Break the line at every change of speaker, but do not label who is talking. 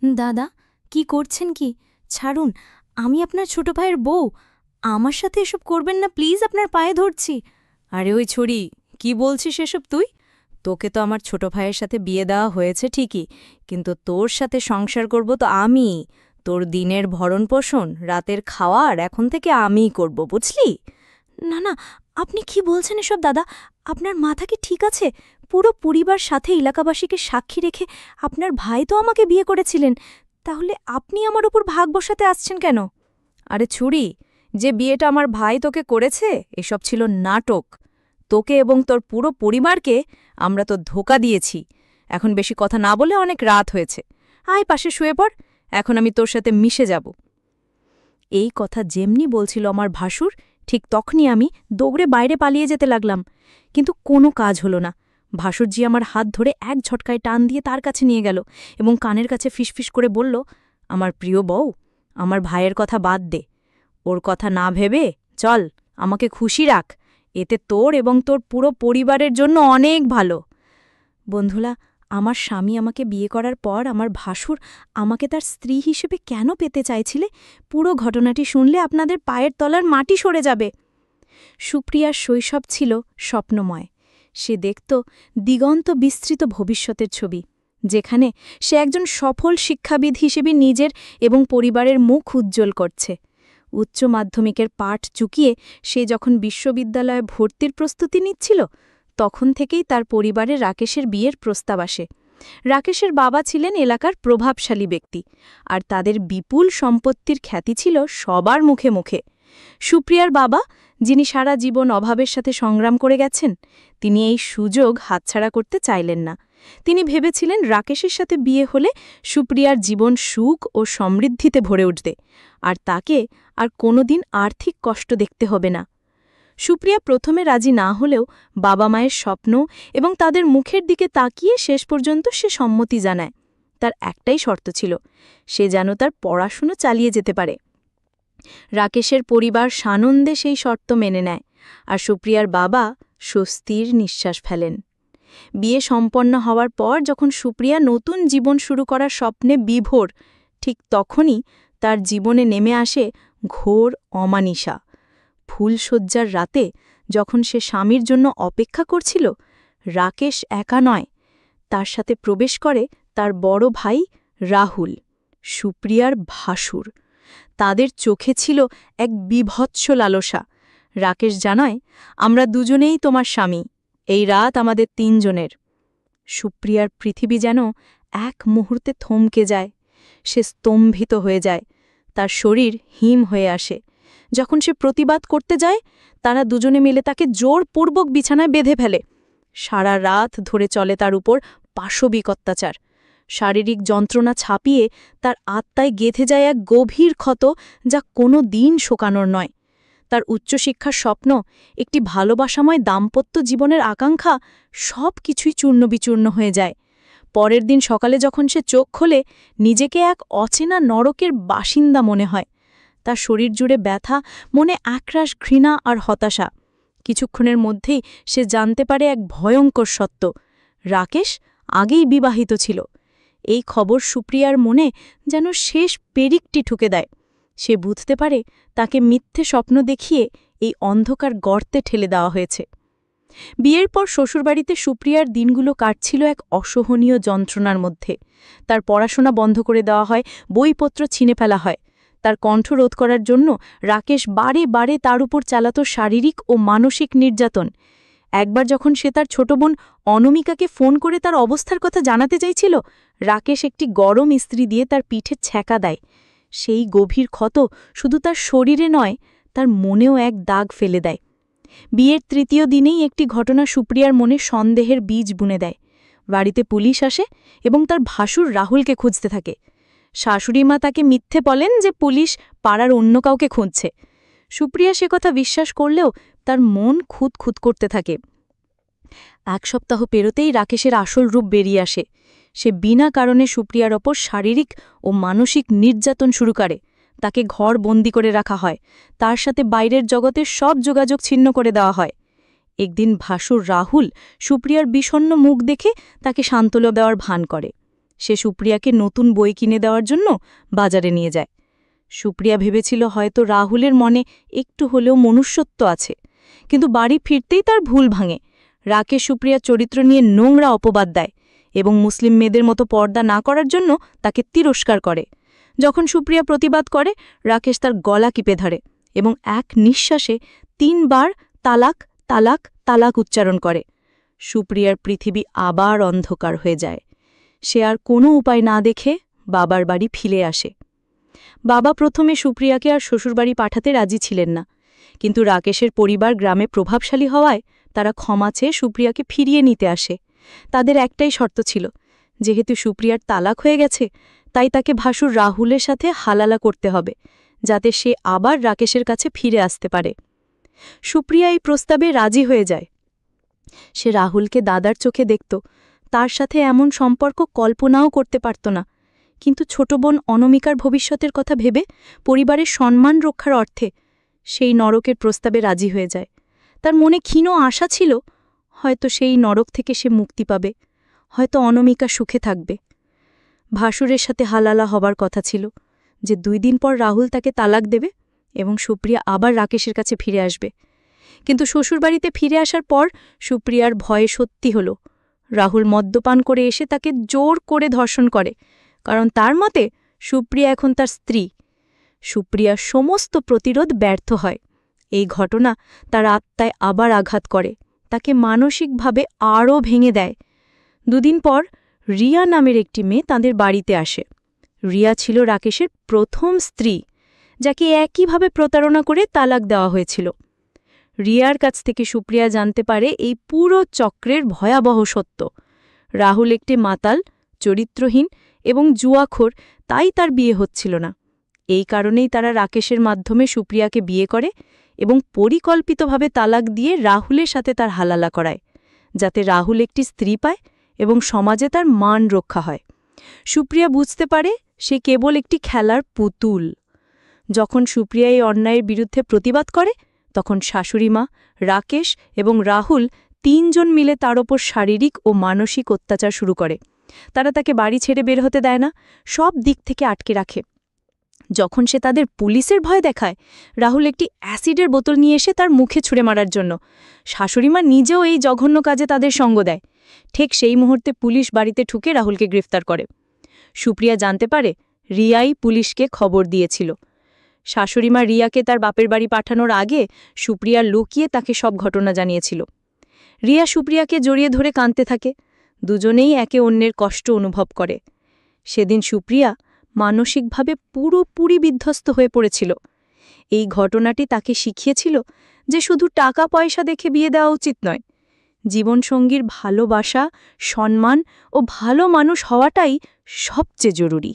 দাদা, কি করছেন কি? ছাড়ুন, আমি আপনার ছোট ভাইয়ের বউ। আমার সাথে এসব করবেন না প্লিজ, আপনার পায়ে ধরছি।
আরে ওই ছড়ি, কি বলছিস এসব তুই? তোকে তো আমার ছোট ভাইয়ের সাথে বিয়ে দেওয়া হয়েছে ঠিকই, কিন্তু তোর সাথে সংসার করব তো আমি। তোর দিনের ভরণপোষণ, রাতের খাওয়ার এখন থেকে আমিই করব, বুঝলি?
না না, আপনি কি বলছেন এসব দাদা? আপনার মাথা কি ঠিক আছে? পুরো পরিবার সাথে এলাকাবাসীকে সাক্ষী রেখে আপনার ভাই তো আমাকে বিয়ে করেছিলেন, তাহলে আপনি আমার উপর ভাগ বসাতে আসছেন কেন?
আরে ছুরি, যে বিয়েটা আমার ভাই তোকে করেছে এসব ছিল নাটক। তোকে এবং তোর পুরো পরিবারকে আমরা তো ধোঁকা দিয়েছি। এখন বেশি কথা না বলে অনেক রাত হয়েছে, আয় পাশে শুয়ে পড়, এখন আমি তোর সাথে মিশে যাব। এই কথা যেমনি বলছিল আমার ভাসুর, ঠিক তখনই আমি দৌড়ে বাইরে পালিয়ে যেতে লাগলাম। কিন্তু কোনো কাজ হলো না। ভাসুরজি আমার হাত ধরে এক ঝটকায় টান দিয়ে তার কাছে নিয়ে গেল এবং কানের কাছে ফিসফিস করে বলল, আমার প্রিয় বউ, আমার ভাইয়ের কথা বাদ দে। ওর কথা না ভেবে চল, আমাকে খুশি রাখ। এতে তোর এবং তোর পুরো পরিবারের জন্য অনেক ভালো। বন্ধুরা, আমার স্বামী আমাকে বিয়ে করার পর আমার ভাসুর আমাকে তার স্ত্রী হিসেবে কেন পেতে চাইছিলে, পুরো ঘটনাটি শুনলে আপনাদের পায়ের তলার মাটি সরে যাবে। সুপ্রিয়ার শৈশব ছিল স্বপ্নময়। সে দেখত দিগন্ত বিস্তৃত ভবিষ্যতের ছবি, যেখানে সে একজন সফল শিক্ষাবিদ হিসেবে নিজের এবং পরিবারের মুখ উজ্জ্বল করছে। উচ্চ মাধ্যমিকের পাঠ চুকিয়ে সে যখন বিশ্ববিদ্যালয়ে ভর্তির প্রস্তুতি নিচ্ছিল, তখন থেকেই তার পরিবারে রাকেশের বিয়ের প্রস্তাব আসে। রাকেশের বাবা ছিলেন এলাকার প্রভাবশালী ব্যক্তি, আর তাদের বিপুল সম্পত্তির খ্যাতি ছিল সবার মুখে মুখে। সুপ্রিয়ার বাবা, যিনি সারা জীবন অভাবের সাথে সংগ্রাম করে গেছেন, তিনি এই সুযোগ হাতছাড়া করতে চাইলেন না। তিনি ভেবেছিলেন রাকেশের সাথে বিয়ে হলে সুপ্রিয়ার জীবন সুখ ও সমৃদ্ধিতে ভরে উঠবে, আর তাকে আর কোনোদিন আর্থিক কষ্ট দেখতে হবে না। সুপ্রিয়া প্রথমে রাজি না হলেও বাবা মায়ের স্বপ্ন এবং তাদের মুখের দিকে তাকিয়ে শেষ পর্যন্ত সে সম্মতি জানায়। তার একটাই শর্ত ছিল, সে যেন তার পড়াশুনো চালিয়ে যেতে পারে। রাকেশের পরিবার সানন্দে সেই শর্ত মেনে নেয়, আর সুপ্রিয়ার বাবা স্বস্তির নিঃশ্বাস ফেলেন। বিয়ে সম্পন্ন হওয়ার পর যখন সুপ্রিয়া নতুন জীবন শুরু করার স্বপ্নে বিভোর, ঠিক তখনই তার জীবনে নেমে আসে ঘোর অমানিসা। ফুলশয্যার রাতে যখন সে স্বামীর জন্য অপেক্ষা করছিল, রাকেশ একা নয়, তার সাথে প্রবেশ করে তার বড় ভাই রাহুল, সুপ্রিয়ার ভাসুর। তাদের চোখে ছিল এক বীভৎস লালসা। রাকেশ জানায়, আমরা দুজনেই তোমার স্বামী, এই রাত আমাদের তিনজনের। সুপ্রিয়ার পৃথিবী যেন এক মুহূর্তে থমকে যায়। সে স্তম্ভিত হয়ে যায়, তার শরীর হিম হয়ে আসে। যখন সে প্রতিবাদ করতে যায়, তারা দুজনে মিলে তাকে জোরপূর্বক বিছানায় বেঁধে ফেলে। সারা রাত ধরে চলে তার উপর পাশবিক অত্যাচার। শারীরিক যন্ত্রণা ছাপিয়ে তার আত্মায় গেঁথে যায় এক গভীর ক্ষত, যা কোনো দিন শোকানোর নয়। তার উচ্চশিক্ষার স্বপ্ন, একটি ভালোবাসাময় দাম্পত্য জীবনের আকাঙ্ক্ষা, সব কিছুই চূর্ণবিচূর্ণ হয়ে যায়। পরের দিন সকালে যখন সে চোখ খোলে, নিজেকে এক অচেনা নরকের বাসিন্দা মনে হয়। তার শরীর জুড়ে ব্যথা, মনে একরাশ ঘৃণা আর হতাশা। কিছুক্ষণের মধ্যেই সে জানতে পারে এক ভয়ঙ্কর সত্য, রাকেশ আগেই বিবাহিত ছিল। এই খবর সুপ্রিয়ার মনে যেন শেষ পেরিকটি ঠুকে দেয়। সে বুঝতে পারে তাকে মিথ্যে স্বপ্ন দেখিয়ে এই অন্ধকার গর্তে ঠেলে দেওয়া হয়েছে। বিয়ের পর শ্বশুরবাড়িতে সুপ্রিয়ার দিনগুলো কাটছিল এক অসহনীয় যন্ত্রণার মধ্যে। তার পড়াশোনা বন্ধ করে দেওয়া হয়, বইপত্র ছিনে ফেলা হয়। তার কণ্ঠ রোধ করার জন্য রাকেশ বারে বারে তার উপর চালাত শারীরিক ও মানসিক নির্যাতন। একবার যখন সে তার ছোট বোন অনমিকাকে ফোন করে তার অবস্থার কথা জানাতে চাইছিল, রাকেশ একটি গরম ইস্ত্রি দিয়ে তার পিঠে ছ্যাঁকা দেয়। সেই গভীর ক্ষত শুধু তার শরীরে নয়, তার মনেও এক দাগ ফেলে দেয়। বিয়ের তৃতীয় দিনেই একটি ঘটনা সুপ্রিয়ার মনে সন্দেহের বীজ বুনে দেয়। বাড়িতে পুলিশ আসে এবং তার ভাসুর রাহুলকে খুঁজতে থাকে। শাশুড়িমা তাকে মিথ্যে বলেন যে পুলিশ পাড়ার অন্য কাউকে খুঁজছে। সুপ্রিয়া সে কথা বিশ্বাস করলেও তার মন খুঁত করতে থাকে। এক সপ্তাহ পেরোতেই রাকেশের আসল রূপ বেরিয়ে আসে। সে বিনা কারণে সুপ্রিয়ার ওপর শারীরিক ও মানসিক নির্যাতন শুরু করে। তাকে ঘর বন্দি করে রাখা হয়, তার সাথে বাইরের জগতের সব যোগাযোগ ছিন্ন করে দেওয়া হয়। একদিন ভাসুর রাহুল সুপ্রিয়ার বিষণ্ণ মুখ দেখে তাকে সান্ত্বনা দেওয়ার ভান করে। সে সুপ্রিয়াকে নতুন বই কিনে দেওয়ার জন্য বাজারে নিয়ে যায়। সুপ্রিয়া ভেবেছিল হয়তো রাহুলের মনে একটু হলেও মনুষ্যত্ব আছে, কিন্তু বাড়ি ফিরতেই তার ভুল ভাঙে। রাকেশ সুপ্রিয়ার চরিত্র নিয়ে নোংরা অপবাদ দেয় এবং মুসলিম মেয়েদের মতো পর্দা না করার জন্য তাকে তিরস্কার করে। যখন সুপ্রিয়া প্রতিবাদ করে, রাকেশ তার গলা টিপে ধরে এবং এক নিঃশ্বাসে 3 বার তালাক তালাক তালাক উচ্চারণ করে। সুপ্রিয়ার পৃথিবী আবার অন্ধকার হয়ে যায়। সে আর কোনো উপায় না দেখে বাবার বাড়ি ফিরে আসে। বাবা প্রথমে সুপ্রিয়াকে আর শ্বশুরবাড়ি পাঠাতে রাজি ছিলেন না, কিন্তু রাকেশের পরিবার গ্রামে প্রভাবশালী হওয়ায় তারা ক্ষমা চেয়ে সুপ্রিয়াকে ফিরিয়ে নিতে আসে। তাদের একটাই শর্ত ছিল, যেহেতু সুপ্রিয়ার তালাক হয়ে গেছে, তাই তাকে ভাসুর রাহুলের সাথে হালালা করতে হবে, যাতে সে আবার রাকেশের কাছে ফিরে আসতে পারে। সুপ্রিয়া এই প্রস্তাবে রাজি হয়ে যায়। সে রাহুলকে দাদার চোখে দেখত, তার সাথে এমন সম্পর্ক কল্পনাও করতে পারত না, কিন্তু ছোট বোন অনমিকার ভবিষ্যতের কথা ভেবে পরিবারের সম্মান রক্ষার অর্থে সেই নরকের প্রস্তাবে রাজি হয়ে যায়। তার মনে ক্ষীণ আশা ছিল, হয়তো সেই নরক থেকে সে মুক্তি পাবে, হয়তো অনমিকা সুখে থাকবে। ভাসুরের সাথে হালালা হবার কথা ছিল যে 2 দিন পর রাহুল তাকে তালাক দেবে এবং সুপ্রিয়া আবার রাকেশের কাছে ফিরে আসবে। কিন্তু শ্বশুরবাড়িতে ফিরে আসার পর সুপ্রিয়ার ভয়ে সত্যি হল। রাহুল মদ্যপান করে এসে তাকে জোর করে ধর্ষণ করে, কারণ তার মতে সুপ্রিয়া এখন তার স্ত্রী। সুপ্রিয়ার সমস্ত প্রতিরোধ ব্যর্থ হয়। এই ঘটনা তার আত্মায় আবার আঘাত করে, তাকে মানসিকভাবে আরও ভেঙে দেয়। 2 দিন পর রিয়া নামের একটি মেয়ে তাদের বাড়িতে আসে। রিয়া ছিল রাকেশের প্রথম স্ত্রী, যাকে একইভাবে প্রতারণা করে তালাক দেওয়া হয়েছিল। রিয়ার কাছ থেকে সুপ্রিয়া জানতে পারে এই পুরো চক্রের ভয়াবহ সত্য। রাহুল একটি মাতাল, চরিত্রহীন এবং জুয়াখোর, তাই তার বিয়ে হচ্ছিল না। এই কারণেই তারা রাকেশের মাধ্যমে সুপ্রিয়াকে বিয়ে করে এবং পরিকল্পিতভাবে তালাক দিয়ে রাহুলের সাথে তার হালালা করায়, যাতে রাহুল একটি স্ত্রী পায় এবং সমাজে তার মান রক্ষা হয়। সুপ্রিয়া বুঝতে পারে সে কেবল একটি খেলার পুতুল। যখন সুপ্রিয়া এই অন্যায়ের বিরুদ্ধে প্রতিবাদ করে, তখন শাশুড়িমা, রাকেশ এবং রাহুল 3 জন মিলে তার ওপর শারীরিক ও মানসিক অত্যাচার শুরু করে। তারা তাকে বাড়ি ছেড়ে বের হতে দেয় না, সব দিক থেকে আটকে রাখে। যখন সে তাদের পুলিশের ভয় দেখায়, রাহুল একটি অ্যাসিডের বোতল নিয়ে এসে তার মুখে ছুঁড়ে মারার জন্য। শাশুড়িমা নিজেও এই জঘন্য কাজে তাদের সঙ্গ দেয়। ঠিক সেই মুহূর্তে পুলিশ বাড়িতে ঢুকে রাহুলকে গ্রেফতার করে। সুপ্রিয়া জানতে পারে রিয়াই পুলিশকে খবর দিয়েছিল। শাশুড়িমা রিয়াকে তার বাপের বাড়ি পাঠানোর আগে সুপ্রিয়া লুকিয়ে তাকে সব ঘটনা জানিয়েছিল। রিয়া সুপ্রিয়াকে জড়িয়ে ধরে কাঁদতে থাকে। দুজনেই একে অন্যের কষ্ট অনুভব করে। সেদিন সুপ্রিয়া মানসিকভাবে পুরোপুরি বিধ্বস্ত হয়ে পড়েছিল। এই ঘটনাটি তাকে শিখিয়েছিল যে শুধু টাকা পয়সা দেখে বিয়ে দেওয়া উচিত নয়। জীবনসঙ্গীর ভালোবাসা, সম্মান ও ভালো মানুষ হওয়াটাই সবচেয়ে জরুরি।